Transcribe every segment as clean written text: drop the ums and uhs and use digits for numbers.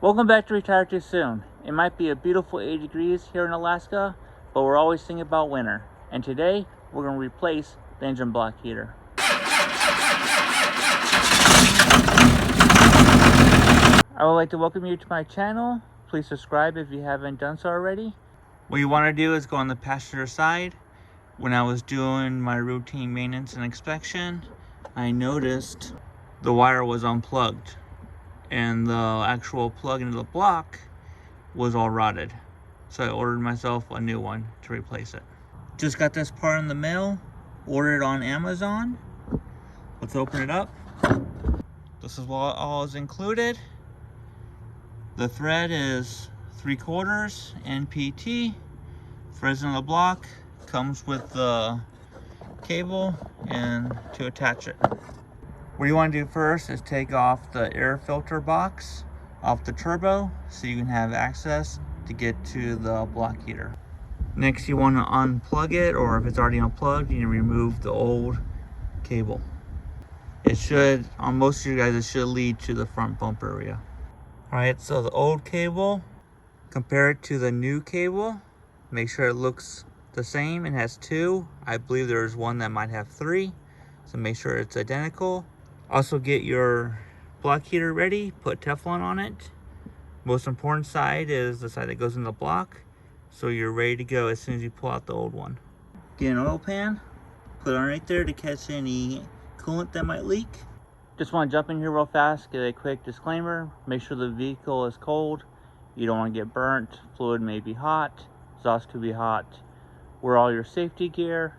Welcome back to Retire Too Soon. It might be a beautiful 80 degrees here in Alaska, but we're always thinking about winter. And today, we're going to replace the engine block heater. I would like to welcome you to my channel. Please subscribe if you haven't done so already. What you want to do is go on the passenger side. When I was doing my routine maintenance and inspection, I noticed the wire was unplugged and the actual plug into the block was all rotted. So I ordered myself a new one to replace it. Just got this part in the mail, ordered on Amazon. Let's open it up. This is what all is included. The thread is 3/4 NPT. Threads in the block, comes with the cable and to attach it. What you want to do first is take off the air filter box off the turbo so you can have access to get to the block heater. Next, you want to unplug it, or if it's already unplugged, you need to remove the old cable. It should, on most of you guys, it should lead to the front bumper area. Alright, so the old cable, compare it to the new cable. Make sure it looks the same. It has 2. I believe there's one that might have 3. So make sure it's identical. Also get your block heater ready. Put Teflon on it. Most important side is the side that goes in the block. So you're ready to go as soon as you pull out the old one. Get an oil pan. Put it on right there to catch any coolant that might leak. Just want to jump in here real fast. Get a quick disclaimer. Make sure the vehicle is cold. You don't want to get burnt. Fluid may be hot. Exhaust could be hot. Wear all your safety gear,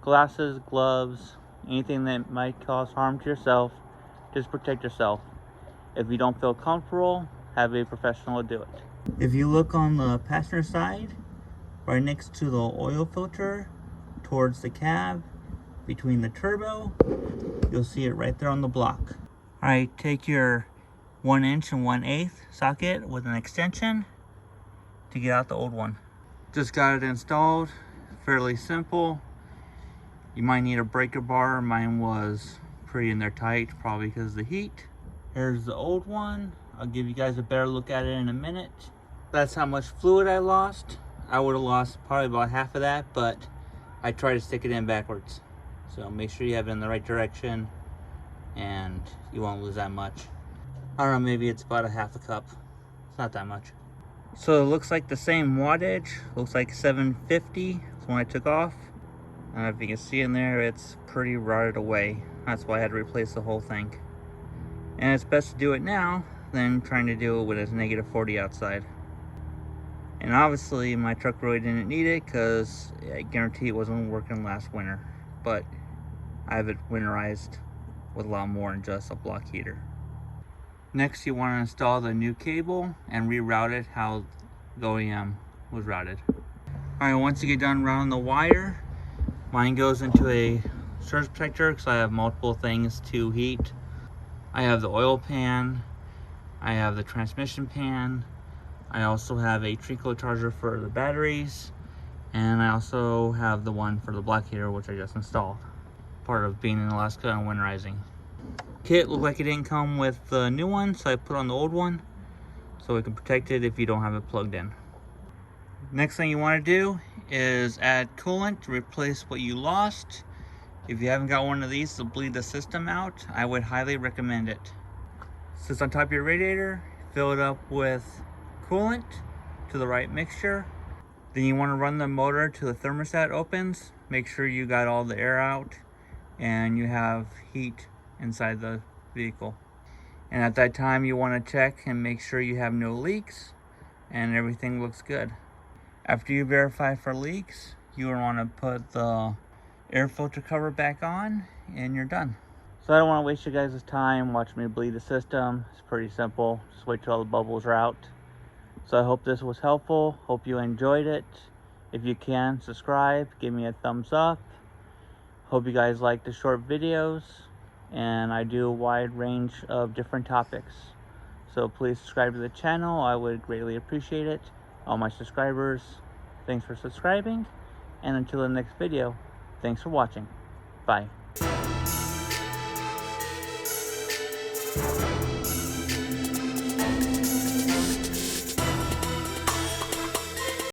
glasses, gloves, anything that might cause harm to yourself. Just protect yourself. If you don't feel comfortable, have a professional do it. If you look on the passenger side, right next to the oil filter, towards the cab, between the turbo, you'll see it right there on the block. Alright, take your 1 inch and 1/8 socket with an extension to get out the old one. Just got it installed. Fairly simple. You might need a breaker bar. Mine was pretty in there tight, probably because of the heat. Here's the old one. I'll give you guys a better look at it in a minute. That's how much fluid I lost. I would have lost probably about half of that, but I tried to stick it in backwards. So make sure you have it in the right direction and you won't lose that much. I don't know, maybe it's about a half a cup. It's not that much. So it looks like the same wattage. Looks like 750. That's when I took off. I don't know if you can see in there, it's pretty rotted away. That's why I had to replace the whole thing. And it's best to do it now than trying to do it when it's -40 outside. And obviously my truck really didn't need it because I guarantee it wasn't working last winter. But I have it winterized with a lot more than just a block heater. Next, you want to install the new cable and reroute it how the OEM was routed. Alright, once you get done routing the wire, mine goes into a surge protector because I have multiple things to heat. I have the oil pan, I have the transmission pan, I also have a Trico charger for the batteries, and I also have the one for the block heater, which I just installed. Part of being in Alaska and winterizing. Kit looked like it didn't come with the new one, so I put on the old one so it can protect it if you don't have it plugged in. Next thing you want to do is add coolant to replace what you lost. If you haven't got one of these to bleed the system out, I would highly recommend it. Sits on top of your radiator, fill it up with coolant to the right mixture. Then you want to run the motor till the thermostat opens. Make sure you got all the air out and you have heat inside the vehicle. And at that time you want to check and make sure you have no leaks and everything looks good. After you verify for leaks, you want to put the air filter cover back on and you're done. So I don't want to waste you guys' time watching me bleed the system. It's pretty simple. Just wait till all the bubbles are out. So I hope this was helpful. Hope you enjoyed it. If you can, subscribe, give me a thumbs up. Hope you guys like the short videos, and I do a wide range of different topics. So please subscribe to the channel. I would greatly appreciate it. All my subscribers, thanks for subscribing. And until the next video, thanks for watching. Bye.